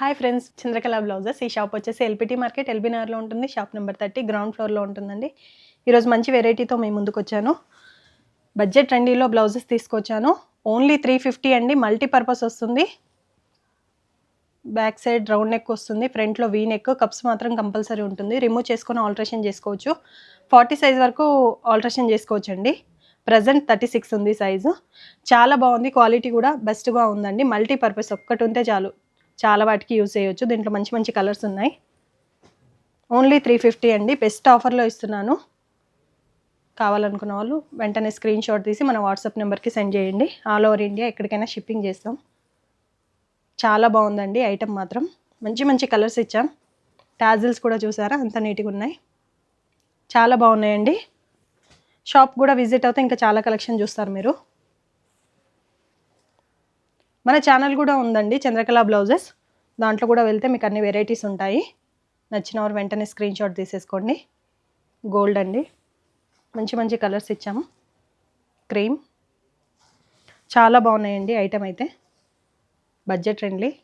Hi friends, Chandrakala blouses. ఈ shop వచ్చేసి LPT market, LB నగర్లో ఉంటుంది. షాప్ నెంబర్ 30 గ్రౌండ్ ఫ్లోర్లో ఉంటుందండి. ఈరోజు మంచి వెరైటీతో మేము ముందుకు వచ్చాను. బడ్జెట్ ట్రెండీలో బ్లౌజెస్ తీసుకొచ్చాను. ఓన్లీ 350 అండి. మల్టీపర్పస్ వస్తుంది. బ్యాక్ సైడ్ రౌండ్ నెక్ వస్తుంది, ఫ్రంట్లో వీ నెక్, కప్స్ మాత్రం కంపల్సరీ ఉంటుంది. రిమూవ్ చేసుకొని ఆల్టరేషన్ చేసుకోవచ్చు. 40 సైజ్ వరకు ఆల్టరేషన్ చేసుకోవచ్చు అండి. ప్రజెంట్ 36 ఉంది సైజు. చాలా బాగుంది, క్వాలిటీ కూడా బెస్ట్గా ఉందండి. మల్టీపర్పస్ ఒక్కటి ఉంటే చాలు, చాలా వాటికి యూజ్ చేయొచ్చు. దీంట్లో మంచి మంచి కలర్స్ ఉన్నాయి. ఓన్లీ 350 అండి. బెస్ట్ ఆఫర్లో ఇస్తున్నాను. కావాలనుకున్న వాళ్ళు వెంటనే స్క్రీన్ షాట్ తీసి మన వాట్సాప్ నెంబర్కి సెండ్ చేయండి. ఆల్ ఓవర్ ఇండియా ఎక్కడికైనా షిప్పింగ్ చేస్తాం. చాలా బాగుందండి ఐటమ్ మాత్రం. మంచి మంచి కలర్స్ ఇచ్చాం. టాజిల్స్ కూడా చూసారా అంత నీట్గా ఉన్నాయి. చాలా బాగున్నాయండి. షాప్ కూడా విజిట్ అవుతే ఇంకా చాలా కలెక్షన్ చూస్తారు మీరు. మన ఛానల్ కూడా ఉందండి, చంద్రకళ బ్లౌజెస్. దాంట్లో కూడా వెళ్తే మీకు అన్ని వెరైటీస్ ఉంటాయి. నచ్చిన వారు వెంటనే స్క్రీన్ షాట్ తీసేసుకోండి. గోల్డ్ అండి, మంచి మంచి కలర్స్ ఇచ్చాము. క్రీమ్, చాలా బాగున్నాయండి ఐటమ్ అయితే. Budget friendly.